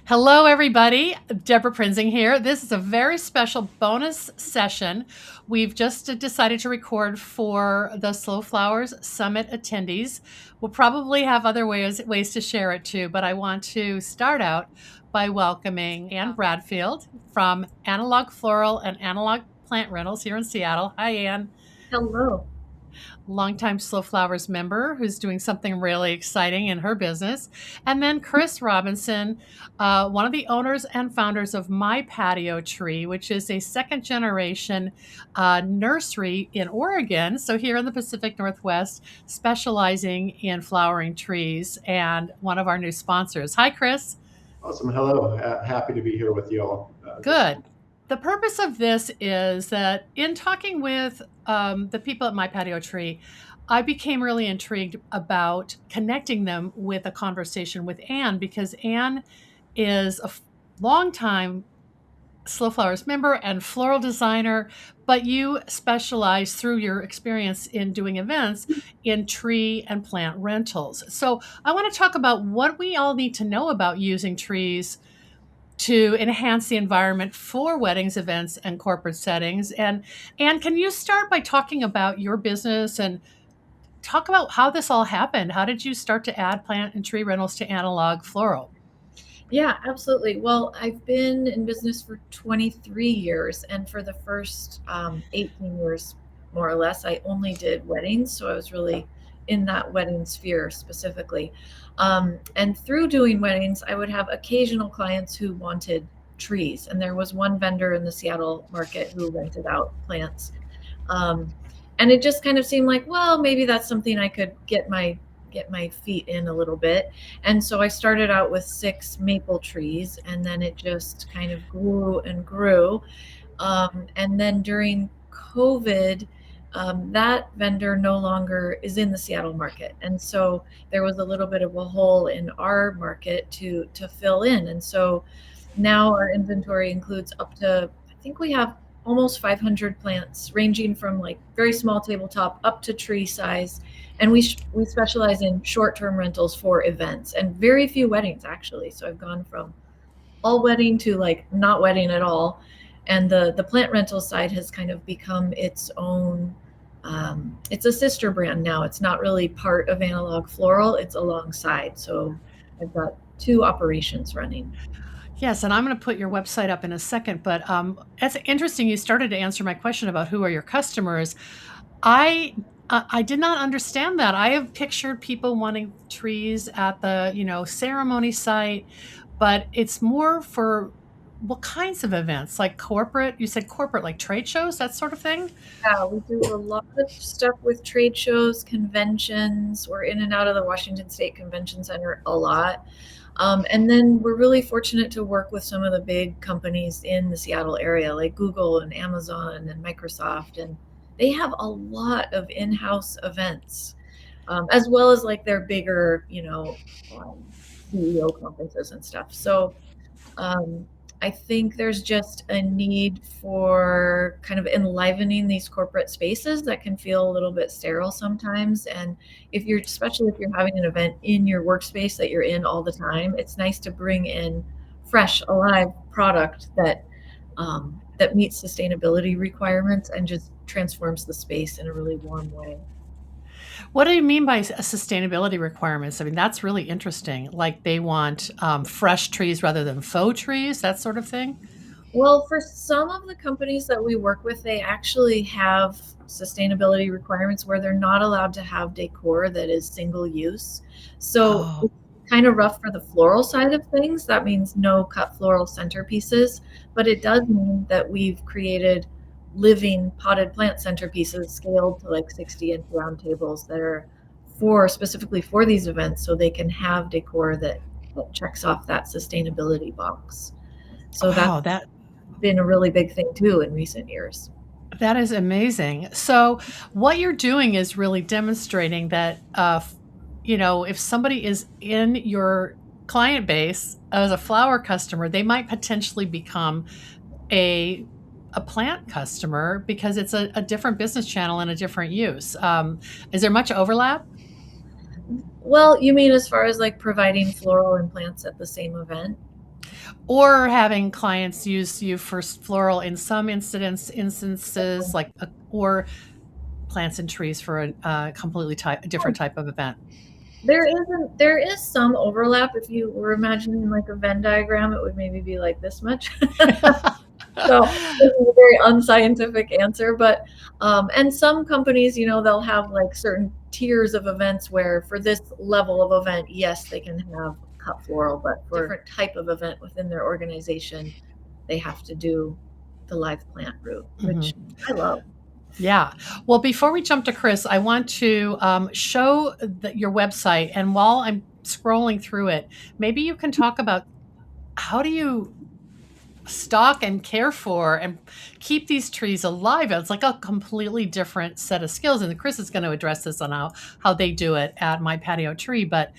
Hello, everybody. Deborah Prinzing here. This is a very special bonus session. We've just decided to record for the Slow Flowers Summit attendees. We'll probably have other ways to share it too, but I want to start out by welcoming Ann Bradfield from Analog Floral and Analog Plant Rentals here in Seattle. Hi, Ann. Hello. Longtime Slow Flowers member who's doing something really exciting in her business. And then Chris Robinson, one of the owners and founders of My Patio Tree, which is a second generation nursery in Oregon. So here in the Pacific Northwest, specializing in flowering trees and one of our new sponsors. Hi, Chris. Awesome. Hello. Happy to be here with you all this Good. The purpose of this is that in talking with the people at My Patio Tree, I became really intrigued about connecting them with a conversation with Ann because Ann is a longtime Slow Flowers member and floral designer, but you specialize through your experience in doing events in tree and plant rentals. So I want to talk about what we all need to know about using trees to enhance the environment for weddings, events, and corporate settings. And can you start by talking about your business and talk about how this all happened? How did you start to add plant and tree rentals to Analog Floral? Yeah, absolutely. Well, I've been in business for 23 years, and for the first 18 years, more or less, I only did weddings. So I was really in that wedding sphere specifically. And through doing weddings, I would have occasional clients who wanted trees. And there was one vendor in the Seattle market who rented out plants. Um, and it just kind of seemed like, well, maybe that's something I could get my feet in a little bit. And so I started out with 6 maple trees, and then it just kind of grew and grew. And then during COVID, that vendor no longer is in the Seattle market. And so there was a little bit of a hole in our market to fill in. And so now our inventory includes up to, I think we have almost 500 plants ranging from like very small tabletop up to tree size. And we specialize in short-term rentals for events and very few weddings actually. So I've gone from all wedding to like not wedding at all. And the plant rental side has kind of become its own, it's a sister brand now. It's not really part of Analog Floral, it's alongside. So I've got 2 operations running. Yes, and I'm going to put your website up in a second, but it's interesting. You started to answer my question about who are your customers. I did not understand that. I have pictured people wanting trees at the ceremony site, but it's more for what kinds of events? Like corporate? You said corporate, like trade shows, that sort of thing? Yeah, we do a lot of stuff with trade shows, conventions. We're in and out of the Washington State Convention Center a lot. And then we're really fortunate to work with some of the big companies in the Seattle area, like Google and Amazon and Microsoft. And they have a lot of in-house events, as well as like their bigger, CEO conferences and stuff. So um, I think there's just a need for kind of enlivening these corporate spaces that can feel a little bit sterile sometimes. And especially if you're having an event in your workspace that you're in all the time, it's nice to bring in fresh, alive product that meets sustainability requirements and just transforms the space in a really warm way. What do you mean by sustainability requirements? I mean, that's really interesting. Like they want fresh trees rather than faux trees, that sort of thing? Well, for some of the companies that we work with, they actually have sustainability requirements where they're not allowed to have decor that is single use. So Oh, it's kind of rough for the floral side of things. That means no cut floral centerpieces, but it does mean that we've created living potted plant centerpieces scaled to like 60-inch round tables that are for specifically for these events so they can have decor that checks off that sustainability box. So that's wow, been a really big thing too in recent years. that is amazing. So, what you're doing is really demonstrating that, if somebody is in your client base as a flower customer, they might potentially become a a plant customer because it's a different business channel and a different use. Is there much overlap? Well, you mean as far as like providing floral and plants at the same event? or having clients use you for floral in some instances, like or plants and trees for a completely different type of event. There is some overlap. If you were imagining like a Venn diagram, it would maybe be like this much. So this is a very unscientific answer, but and some companies, they'll have like certain tiers of events where for this level of event, yes, they can have cut floral, but for different type of event within their organization, they have to do the live plant route, which I love. Yeah. Well, before we jump to Chris, I want to show your website. And while I'm scrolling through it, maybe you can talk about how do you stock and care for and keep these trees alive. It's like a completely different set of skills. And Chris is going to address this on how they do it at My Patio Tree. But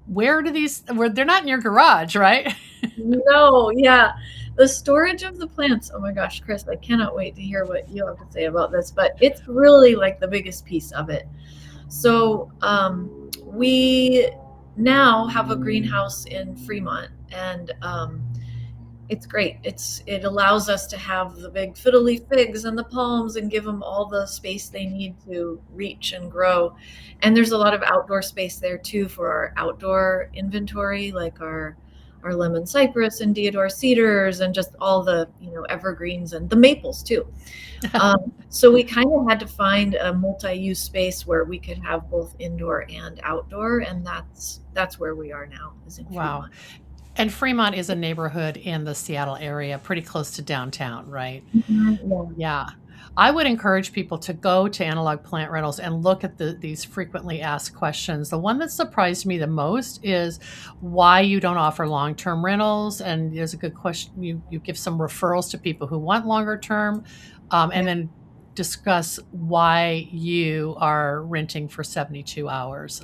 where they're not in your garage, right? No, yeah. The storage of the plants. Oh my gosh, Chris, I cannot wait to hear what you have to say about this, but it's really like the biggest piece of it. So we now have a greenhouse in Fremont, and it's great. It allows us to have the big fiddle leaf figs and the palms and give them all the space they need to reach and grow. And there's a lot of outdoor space there too for our outdoor inventory, like our lemon cypress and deodar cedars and just all the evergreens and the maples too. So we kind of had to find a multi-use space where we could have both indoor and outdoor, and that's where we are now, is in Fremont. Wow. And Fremont is a neighborhood in the Seattle area, pretty close to downtown, right? Mm-hmm. Yeah. I would encourage people to go to Analog Plant Rentals and look at these frequently asked questions. The one that surprised me the most is why you don't offer long-term rentals. And there's a good question. You give some referrals to people who want longer term, and then discuss why you are renting for 72 hours.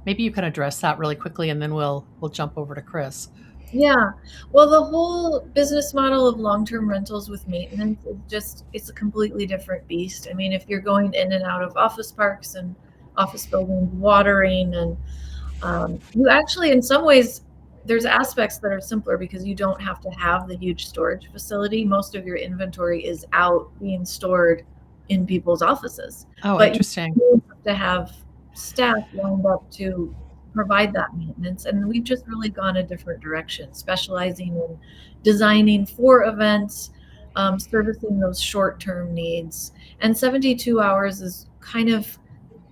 Maybe you can address that really quickly, and then we'll jump over to Chris. Yeah. Well, the whole business model of long-term rentals with maintenance it's a completely different beast. I mean, if you're going in and out of office parks and office buildings, watering, and you actually, in some ways, there's aspects that are simpler because you don't have to have the huge storage facility. Most of your inventory is out being stored in people's offices. Oh, but interesting. You have to have staff lined up to provide that maintenance, and we've just really gone a different direction, specializing in designing for events, servicing those short-term needs. And 72 hours is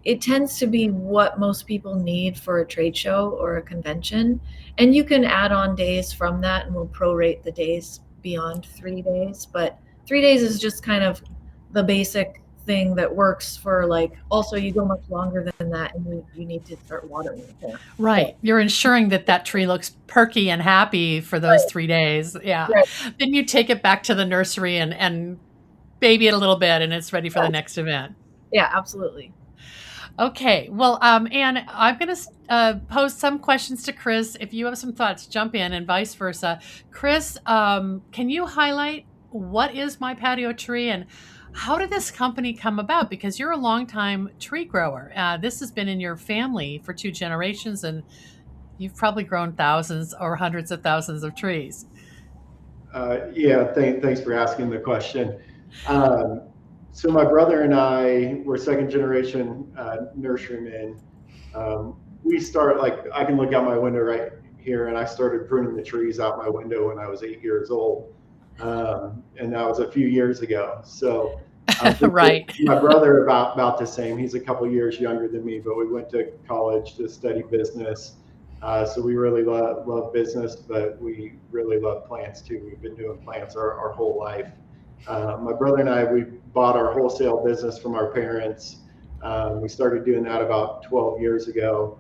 it tends to be what most people need for a trade show or a convention, and you can add on days from that, and we'll prorate the days beyond 3 days, but 3 days is just kind of the basic thing that works for, like, also you go much longer than that and you need to start watering it. Right. You're ensuring that tree looks perky and happy for those 3 days. Yeah. Right. Then you take it back to the nursery and baby it a little bit, and it's ready for the next event. Yeah, absolutely. Okay. Well, Anne, I'm going to pose some questions to Chris. If you have some thoughts, jump in, and vice versa. Chris, can you highlight what is My Patio Tree and how did this company come about? Because you're a longtime tree grower. This has been in your family for 2 generations, and you've probably grown thousands or hundreds of thousands of trees. Yeah, thanks for asking the question. So my brother and I were second generation nurserymen. We start, like, I can look out my window right here, and I started pruning the trees out my window when I was 8 years old. And that was a few years ago. So right. My brother about the same. He's a couple years younger than me, but we went to college to study business. So we really love business, but we really love plants too. We've been doing plants our whole life. My brother and I, we bought our wholesale business from our parents. We started doing that about 12 years ago.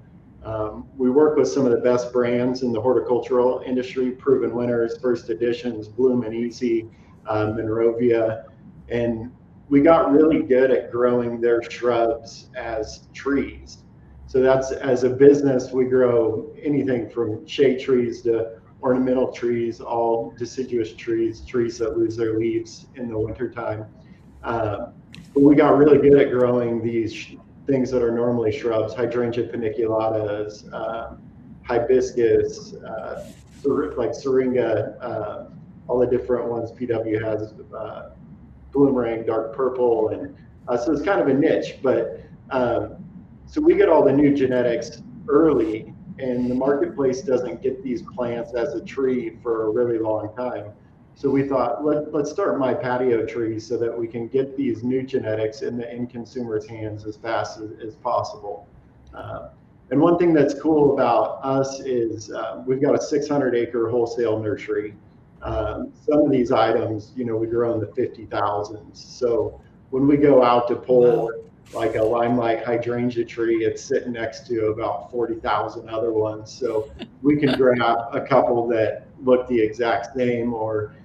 We work with some of the best brands in the horticultural industry, Proven Winners, First Editions, Bloom and Easy, Monrovia, and we got really good at growing their shrubs as trees. So that's, as a business, we grow anything from shade trees to ornamental trees, all deciduous trees that lose their leaves in the wintertime. But we got really good at growing these things that are normally shrubs, hydrangea paniculatas, hibiscus, like syringa, all the different ones PW has, boomerang, dark purple, and so it's kind of a niche. But so we get all the new genetics early, and the marketplace doesn't get these plants as a tree for a really long time. So we thought, let's start My Patio Tree so that we can get these new genetics in the end consumer's hands as fast as possible. And one thing that's cool about us is we've got a 600-acre wholesale nursery. Some of these items, we grow in the 50,000s. So when we go out to pull like a limelight hydrangea tree, it's sitting next to about 40,000 other ones. So we can grab a couple that look the exact same, or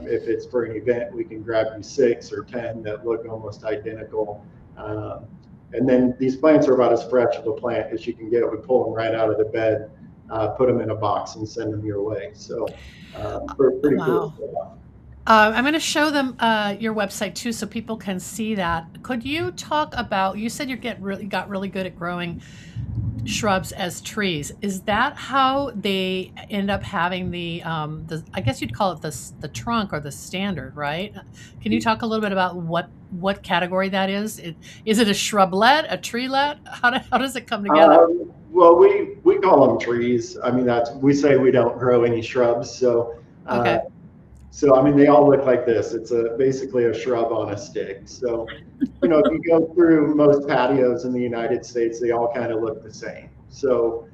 if it's for an event, we can grab you 6 or 10 that look almost identical. And then these plants are about as fresh of a plant as you can get. We pull them right out of the bed, put them in a box, and send them your way. So pretty cool. I'm going to show them your website too, so people can see that. Could you talk about? You said you got really good at growing shrubs as trees. Is that how they end up having the I guess you'd call it the trunk or the standard, right? Can you talk a little bit about what category that is? Is it a shrublet, a treelet? How does it come together? Well, we call them trees. I mean, we say we don't grow any shrubs. So okay. So, I mean, they all look like this. It's basically a shrub on a stick. So, if you go through most patios in the United States, they all kind of look the same. So,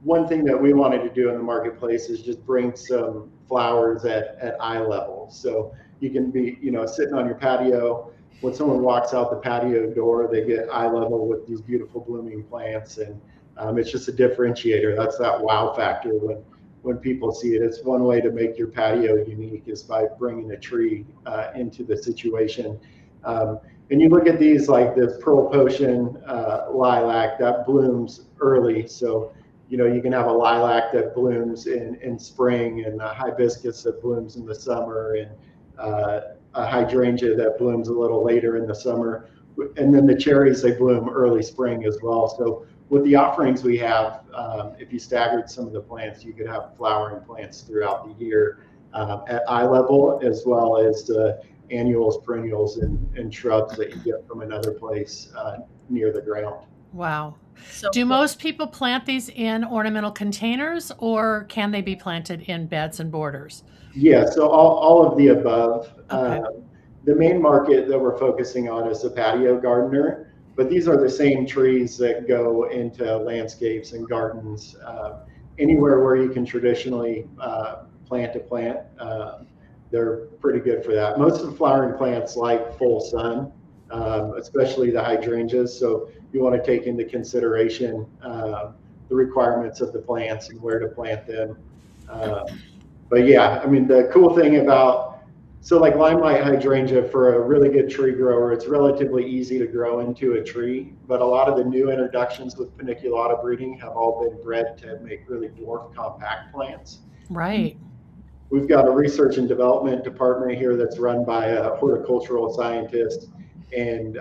one thing that we wanted to do in the marketplace is just bring some flowers at eye level. So you can be, sitting on your patio. When someone walks out the patio door, they get eye level with these beautiful blooming plants. And it's just a differentiator. That's that wow factor when people see it. It's one way to make your patio unique is by bringing a tree into the situation. And you look at these like this Pearl Potion lilac that blooms early. So, you can have a lilac that blooms in spring, and a hibiscus that blooms in the summer, and a hydrangea that blooms a little later in the summer. And then the cherries, they bloom early spring as well. So with the offerings we have, if you staggered some of the plants, you could have flowering plants throughout the year at eye level, as well as the annuals, perennials, and shrubs that you get from another place near the ground. Wow. So do most people plant these in ornamental containers, or can they be planted in beds and borders? Yeah, so all of the above. Okay. The main market that we're focusing on is the patio gardener. But these are the same trees that go into landscapes and gardens. Anywhere where you can traditionally plant a plant, they're pretty good for that. Most of the flowering plants like full sun, especially the hydrangeas. So you want to take into consideration the requirements of the plants and where to plant them. But yeah, I mean, the cool thing about like limelight hydrangea, for a really good tree grower, it's relatively easy to grow into a tree, but a lot of the new introductions with paniculata breeding have all been bred to make really dwarf compact plants. Right. We've got a research and development department here that's run by a horticultural scientist, and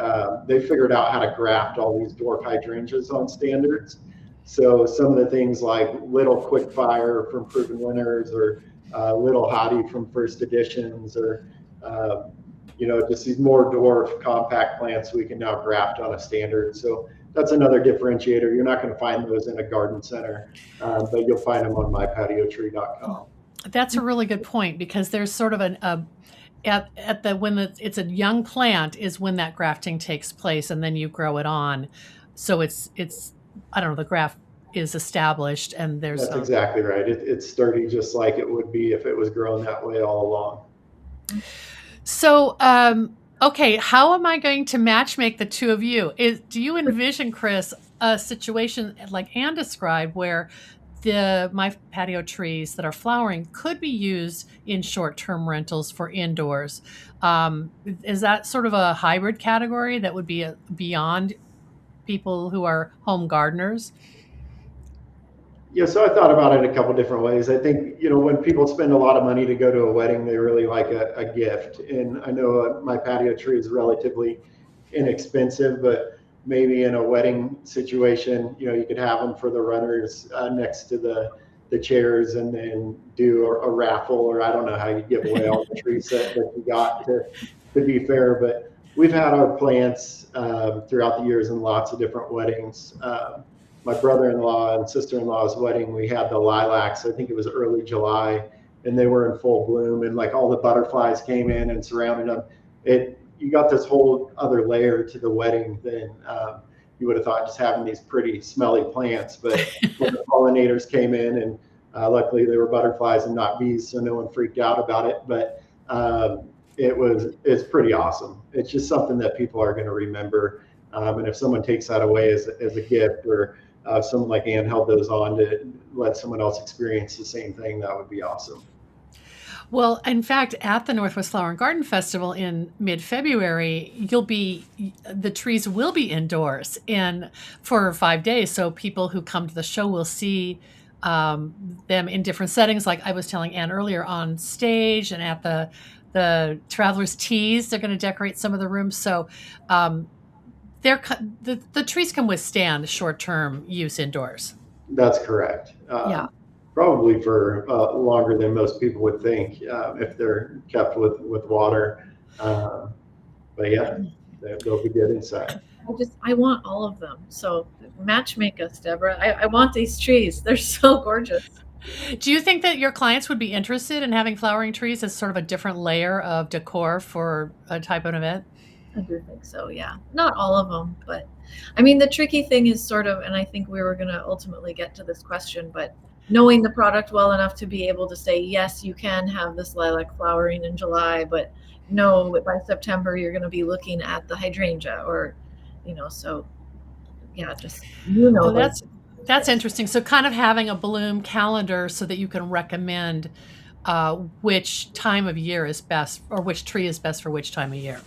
they figured out how to graft all these dwarf hydrangeas on standards. So some of the things like Little Quickfire from Proven Winners, or Little Hottie from First Editions, or just these more dwarf compact plants we can now graft on a standard. So that's another differentiator. You're not going to find those in a garden center, but you'll find them on mypatiotree.com. That's a really good point, because there's sort of it's a young plant is when that grafting takes place, and then you grow it on. So it's I don't know, the graft is established, and that's exactly right. It's sturdy, just like it would be if it was grown that way all along. So, okay, how am I going to matchmake the two of you? Do you envision, Chris, a situation like Anne described, where the My Patio trees that are flowering could be used in short-term rentals for indoors? Is that sort of a hybrid category that would be beyond people who are home gardeners? Yeah, so I thought about it a couple different ways. I think, when people spend a lot of money to go to a wedding, they really like a gift. And I know My Patio Tree is relatively inexpensive, but maybe in a wedding situation, you could have them for the runners next to the chairs, and then do a raffle, or I don't know how you give away all the trees that you got to be fair. But we've had our plants throughout the years in lots of different weddings. My brother-in-law and sister-in-law's wedding, we had the lilacs. I think it was early July, and they were in full bloom, and like all the butterflies came in and surrounded them. You got this whole other layer to the wedding than you would have thought, just having these pretty smelly plants. But when the pollinators came in, and luckily they were butterflies and not bees, so no one freaked out about it. But it's pretty awesome. It's just something that people are going to remember. And if someone takes that away as a gift, or someone like Ann held those on to let someone else experience the same thing, that would be awesome. Well, in fact, at the Northwest Flower and Garden Festival in mid-February, the trees will be indoors for 5 days. So people who come to the show will see them in different settings. Like I was telling Ann earlier, on stage and at the Traveler's Teas, they're going to decorate some of the rooms. So the trees can withstand short-term use indoors. That's correct. Yeah. Probably for longer than most people would think, if they're kept with water. But yeah, they'll be good inside. I want all of them. So matchmake us, Deborah. I want these trees. They're so gorgeous. Do you think that your clients would be interested in having flowering trees as sort of a different layer of decor for a type of event? I do think so, yeah. Not all of them, but I mean, the tricky thing is sort of, and I think we were going to ultimately get to this question, but knowing the product well enough to be able to say, yes, you can have this lilac flowering in July, but no, by September, you're going to be looking at the hydrangea, or, so yeah, just, that's interesting. So kind of having a bloom calendar so that you can recommend which time of year is best, or which tree is best for which time of year.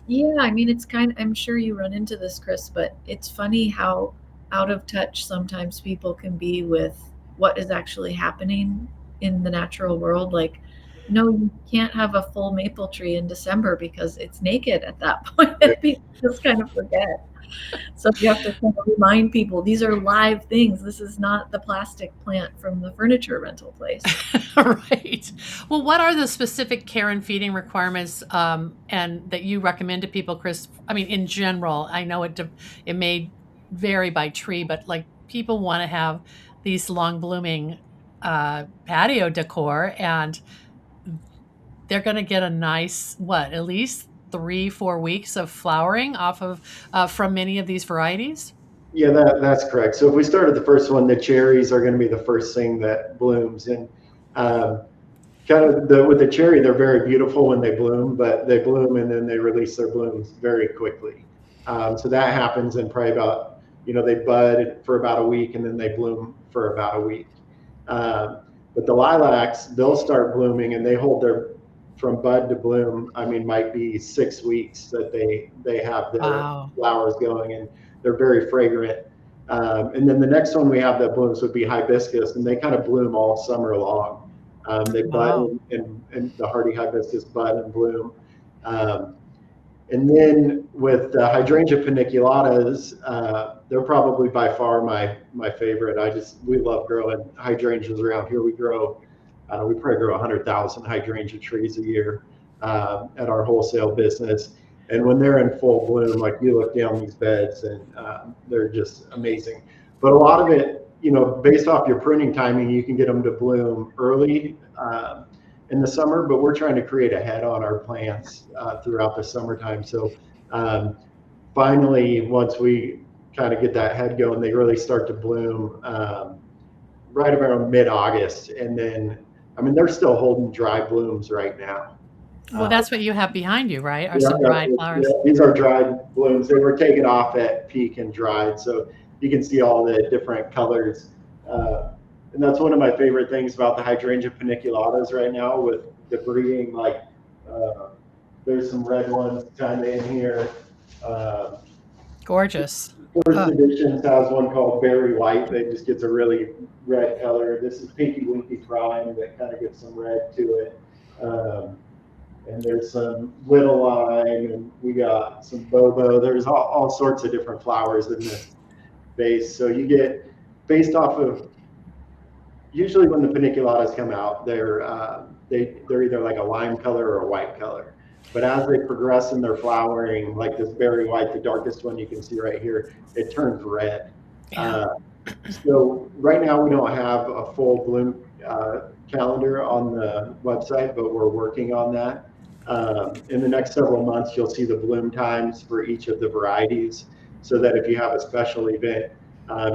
Yeah, I mean, I'm sure you run into this, Chris, but it's funny how out of touch sometimes people can be with what is actually happening in the natural world. Like, no, you can't have a full maple tree in December because it's naked at that point. People just kind of forget. So you have to kind of remind people, these are live things. This is not the plastic plant from the furniture rental place. Right. Well, what are the specific care and feeding requirements and that you recommend to people, Chris? I mean, in general, I know it may vary by tree, but like people want to have these long blooming patio decor, and they're going to get a nice, at least 3-4 weeks of flowering off of from many of these varieties? Yeah, that's correct. So if we start at the first one, the cherries are going to be the first thing that blooms. And with the cherry, they're very beautiful when they bloom, but they bloom and then they release their blooms very quickly. So that happens in probably about, they bud for about a week and then they bloom for about a week. But the lilacs, they'll start blooming and they hold from bud to bloom, might be 6 weeks that they have their flowers going, and they're very fragrant. And then the next one we have that blooms would be hibiscus, and they kind of bloom all summer long. They bud and the hardy hibiscus bud and bloom. And then with the hydrangea paniculatas, they're probably by far my favorite. We love growing hydrangeas around here. We probably grow 100,000 hydrangea trees a year at our wholesale business. And when they're in full bloom, like you look down these beds and they're just amazing. But a lot of it, based off your pruning timing, you can get them to bloom early in the summer, but we're trying to create a head on our plants throughout the summertime. So finally, once we kind of get that head going, they really start to bloom right around mid-August. And then, they're still holding dry blooms right now. Well, that's what you have behind you, right? Are some dried flowers? Yeah, these are dried blooms. They were taken off at peak and dried, so you can see all the different colors. And that's one of my favorite things about the hydrangea paniculatas right now with the breeding. Like, there's some red ones kind of in here. Gorgeous. First Editions has one called Berry White that just gets a really red color. This is Pinky Winky Prime that kind of gets some red to it. and there's some little lime, and we got some bobo. There's all sorts of different flowers in this vase. So you get, based off of, usually when the paniculatas come out, they're either like a lime color or a white color. But as they progress in their flowering, like this berry white, the darkest one you can see right here, it turns red. Yeah. Uh, so right now we don't have a full bloom calendar on the website, but we're working on that. In the next several months, you'll see the bloom times for each of the varieties, so that if you have a special event,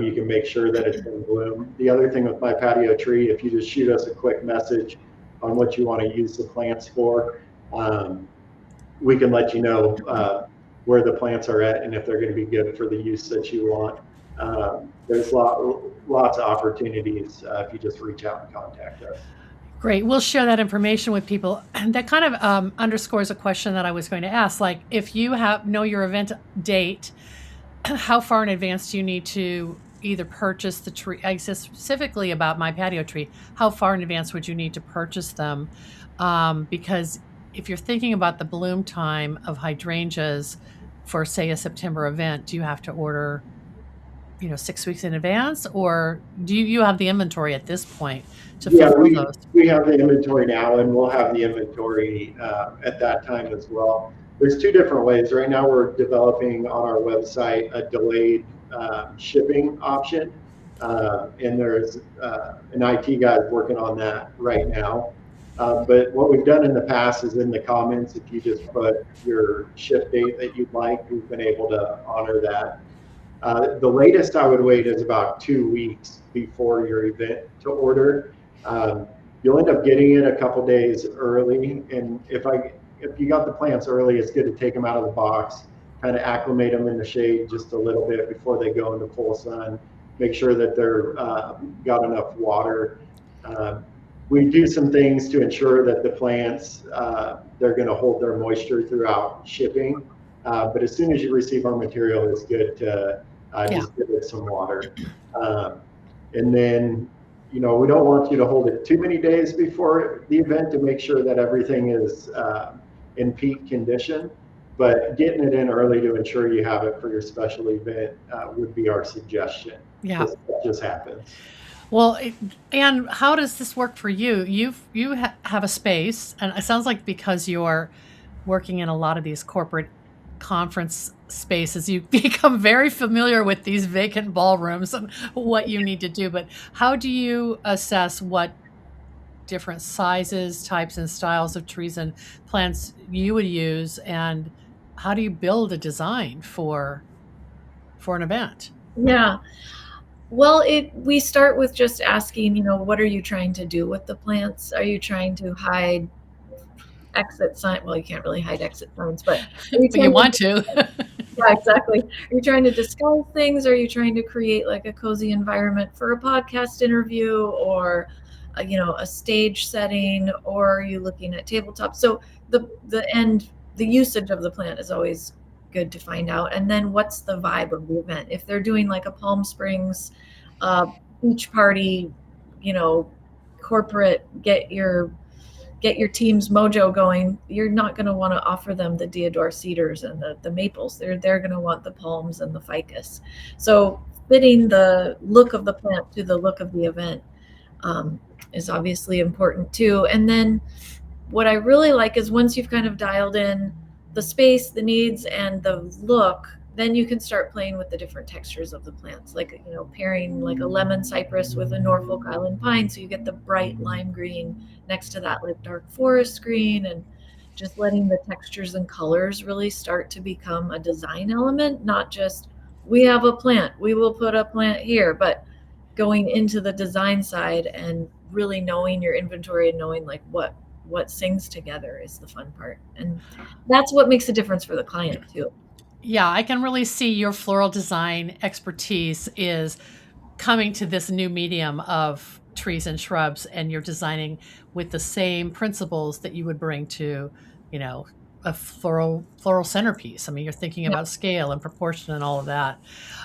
you can make sure that it's in bloom. The other thing with My Patio Tree, if you just shoot us a quick message on what you want to use the plants for, um, we can let you know where the plants are at and if they're going to be good for the use that you want. There's lots of opportunities if you just reach out and contact us. Great. We'll share that information with people. And that kind of underscores a question that I was going to ask. Like, if you know your event date, how far in advance do you need to either purchase the tree? I guess specifically about My Patio Tree, how far in advance would you need to purchase them? Because if you're thinking about the bloom time of hydrangeas for, say, a September event, do you have to order, 6 weeks in advance, or do you have the inventory at this point to Yeah, fulfill those? we have the inventory now, and we'll have the inventory at that time as well. There's two different ways. Right now, we're developing on our website a delayed shipping option, and there's an IT guy working on that right now. But what we've done in the past is in the comments, if you just put your ship date that you'd like, we've been able to honor that. The latest I would wait is about 2 weeks before your event to order. You'll end up getting it a couple days early, and if you got the plants early, it's good to take them out of the box, kind of acclimate them in the shade just a little bit before they go into full sun. Make sure that they're got enough water. We do some things to ensure that the plants they're going to hold their moisture throughout shipping. But as soon as you receive our material, it's good to just give it some water. And then, we don't want you to hold it too many days before the event to make sure that everything is in peak condition. But getting it in early to ensure you have it for your special event would be our suggestion. Yeah. This just happens. Well, and how does this work for you? You have a space, and it sounds like because you're working in a lot of these corporate conference spaces, you become very familiar with these vacant ballrooms and what you need to do. But how do you assess what different sizes, types, and styles of trees and plants you would use, and how do you build a design for an event? Yeah. Well, we start with just asking, what are you trying to do with the plants? Are you trying to hide exit sign? Well, you can't really hide exit signs, but But you want to. Yeah, exactly. Are you trying to disguise things? Are you trying to create like a cozy environment for a podcast interview, or a stage setting, or are you looking at tabletop? So the usage of the plant is always good to find out. And then what's the vibe of the event? If they're doing like a Palm Springs beach party, corporate, get your team's mojo going, you're not going to want to offer them the deodar cedars and the maples. They're going to want the palms and the ficus. So fitting the look of the plant to the look of the event is obviously important too. And then what I really like is once you've kind of dialed in the space, the needs, and the look, then you can start playing with the different textures of the plants, like pairing like a lemon cypress with a Norfolk Island pine, so you get the bright lime green next to that like dark forest green, and just letting the textures and colors really start to become a design element, not just we have a plant, we will put a plant here, but going into the design side and really knowing your inventory and knowing like what sings together is the fun part. And that's what makes a difference for the client too. Yeah, I can really see your floral design expertise is coming to this new medium of trees and shrubs, and you're designing with the same principles that you would bring to, a floral centerpiece. I mean, you're thinking about scale and proportion and all of that.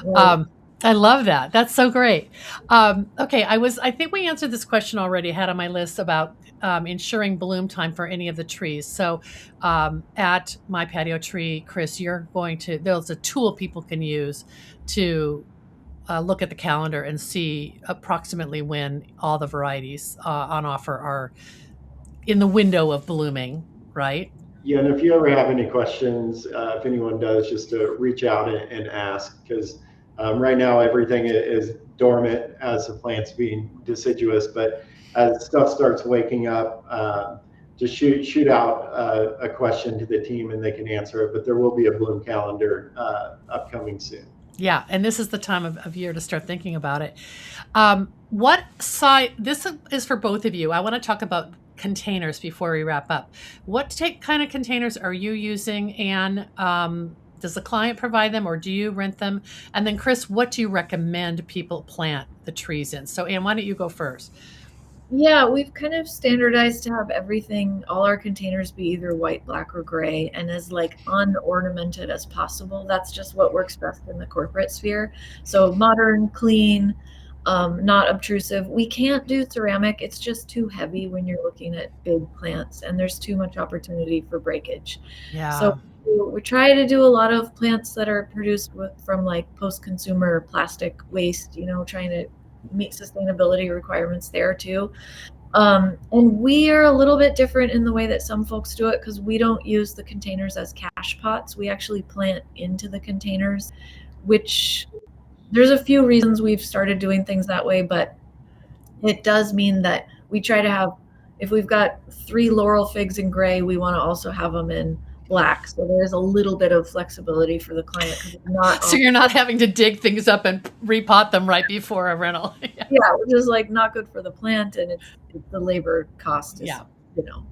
Right. I love that. That's so great. Okay, I think we answered this question already. I had on my list about ensuring bloom time for any of the trees. So, at My Patio Tree, Chris, you're going to. There's a tool people can use to look at the calendar and see approximately when all the varieties on offer are in the window of blooming. Right? Yeah, and if you ever have any questions, if anyone does, just to reach out and ask, because right now everything is dormant as the plant's being deciduous. But as stuff starts waking up, just shoot out a question to the team and they can answer it. But there will be a bloom calendar upcoming soon. Yeah, and this is the time of year to start thinking about it. What size? This is for both of you. I want to talk about containers before we wrap up. What kind of containers are you using, and does the client provide them, or do you rent them? And then, Chris, what do you recommend people plant the trees in? So, Anne, why don't you go first? Yeah, we've kind of standardized to have everything, all our containers be either white, black, or gray, and as like unornamented as possible. That's just what works best in the corporate sphere. So modern, clean, not obtrusive. We can't do ceramic. It's just too heavy when you're looking at big plants, and there's too much opportunity for breakage. So Yeah. we try to do a lot of plants that are produced from like post-consumer plastic waste, trying to meet sustainability requirements there too. And we are a little bit different in the way that some folks do it because we don't use the containers as cash pots. We actually plant into the containers, which there's a few reasons we've started doing things that way, but it does mean that we try to have, if we've got 3 laurel figs in gray, we want to also have them in black. So there's a little bit of flexibility for the client because it's not So you're not having to dig things up and repot them right before a rental. Yeah. yeah, which is like not good for the plant, and it's the labor cost is, Yeah. you know,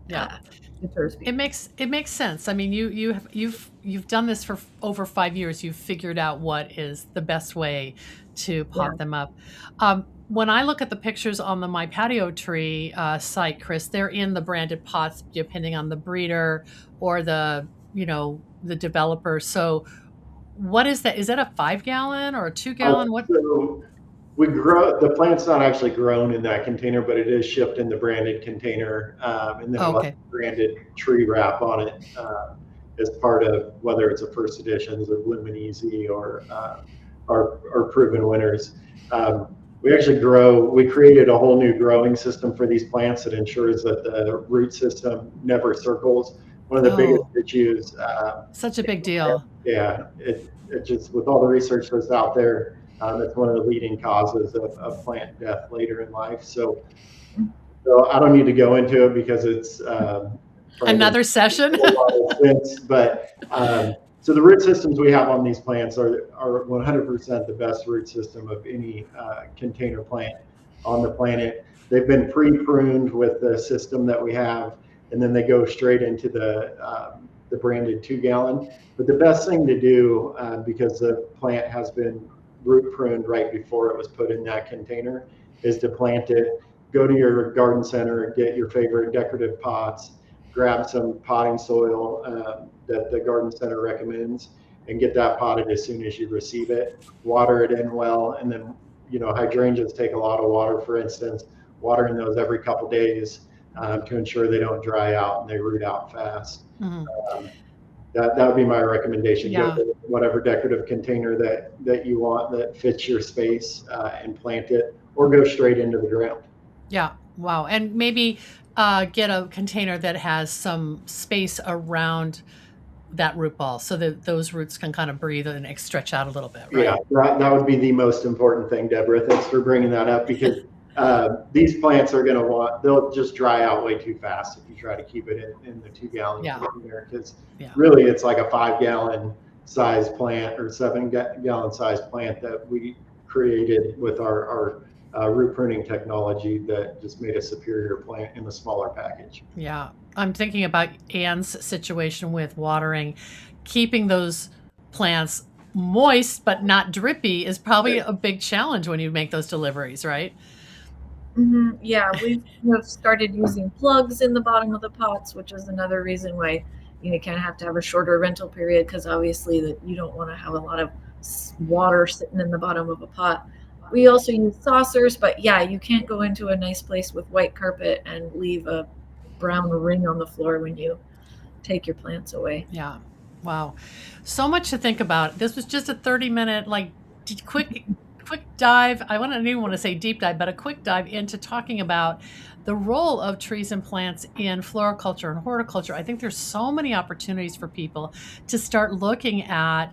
Yeah. deters people. It makes sense. I mean, you've done this for over 5 years. You've figured out what is the best way to Yeah. pot them up. When I look at the pictures on the My Patio Tree site, Chris, they're in the branded pots, depending on the breeder or the developer. So, what is that? Is that a 5 gallon or a 2 gallon? What? So we grow the plant's not actually grown in that container, but it is shipped in the branded container, and then Oh, we'll have okay. branded tree wrap on it as part of whether it's a first editions or Bloomin' Easy or proven winners. We actually we created a whole new growing system for these plants that ensures that the root system never circles. One of the biggest Oh, issues, such a big deal. yeah, it just with all the research that's out there, it's one of the leading causes of plant death later in life. So I don't need to go into it because it's probably Another session. a lot of sense. But so the root systems we have on these plants are 100% the best root system of any container plant on the planet. They've been pre-pruned with the system that we have, and then they go straight into the branded 2 gallon. But the best thing to do, because the plant has been root pruned right before it was put in that container, is to plant it. Go to your garden center, get your favorite decorative pots, grab some potting soil that the garden center recommends, and get that potted as soon as you receive it. Water it in well, and then hydrangeas take a lot of water. For instance, watering those every couple days to ensure they don't dry out and they root out fast. Mhm. Um, that would be my recommendation. Go Yeah. to whatever decorative container that you want that fits your space and plant it, or go straight into the ground. Yeah. Wow. And maybe get a container that has some space around that root ball so that those roots can kind of breathe and stretch out a little bit, Yeah, right? that would be the most important thing, Deborah. Thanks for bringing that up because these plants they'll just dry out way too fast if you try to keep it in the 2 gallon Yeah. container because Yeah. really it's like a 5 gallon size plant or 7 gallon size plant that we created with our root pruning technology that just made a superior plant in a smaller package. Yeah. I'm thinking about Anne's situation with watering. Keeping those plants moist but not drippy is probably a big challenge when you make those deliveries, right? Yeah, we've kind of started using plugs in the bottom of the pots, which is another reason why you kind of have to have a shorter rental period because obviously that you don't want to have a lot of water sitting in the bottom of a pot. We also use saucers, but yeah, you can't go into a nice place with white carpet and leave a brown ring on the floor when you take your plants away. Yeah. Wow. So much to think about. This was just a 30-minute, like, quick dive. I don't even want to say deep dive, but a quick dive into talking about the role of trees and plants in floriculture and horticulture. I think there's so many opportunities for people to start looking at,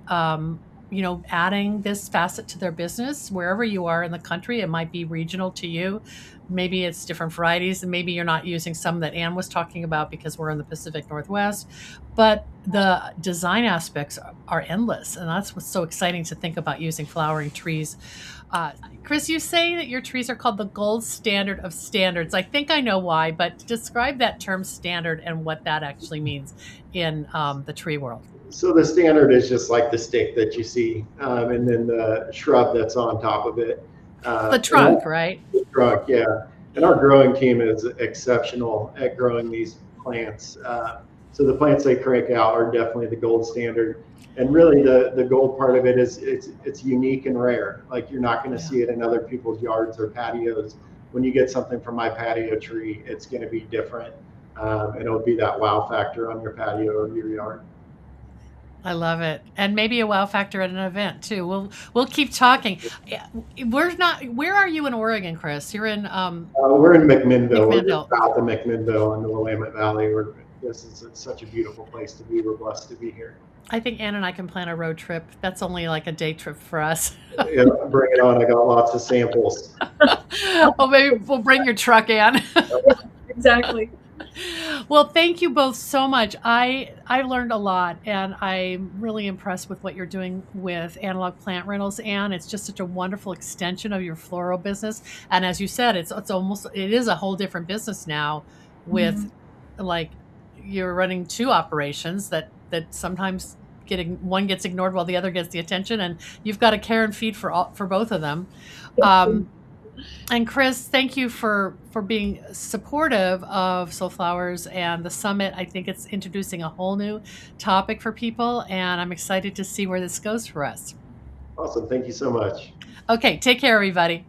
adding this facet to their business wherever you are in the country. It might be regional to you. Maybe it's different varieties, and maybe you're not using some that Anne was talking about because we're in the Pacific Northwest. But the design aspects are endless, and that's what's so exciting to think about using flowering trees. Chris, you say that your trees are called the gold standard of standards. I think I know why, but describe that term standard and what that actually means in the tree world. So the standard is just like the stick that you see, and then the shrub that's on top of it. The trunk, right? The trunk, yeah. And our growing team is exceptional at growing these plants. So the plants they crank out are definitely the gold standard. And really, the gold part of it is it's unique and rare. Like you're not going to see it in other people's yards or patios. When you get something from My Patio Tree, it's going to be different, and it'll be that wow factor on your patio or your yard. I love it, and maybe a wow factor at an event too. We'll keep talking. Where are you in Oregon, Chris? You're in We're in McMinnville. We're McMinnville. just south of McMinnville in the Willamette Valley. This is such a beautiful place to be. We're blessed to be here. I think Ann and I can plan a road trip. That's only like a day trip for us. Yeah, bring it on. I got lots of samples. Well, maybe we'll bring your truck, Ann. Exactly. Well, thank you both so much. I learned a lot, and I'm really impressed with what you're doing with Analog Plant Rentals, Ann. It's just such a wonderful extension of your floral business. And as you said, it is a whole different business now with like you're running two operations that sometimes one gets ignored while the other gets the attention, and you've got to care and feed for both of them. And Chris, thank you for being supportive of Soulflowers and the summit. I think it's introducing a whole new topic for people, and I'm excited to see where this goes for us. Awesome. Thank you so much. Okay, take care, everybody.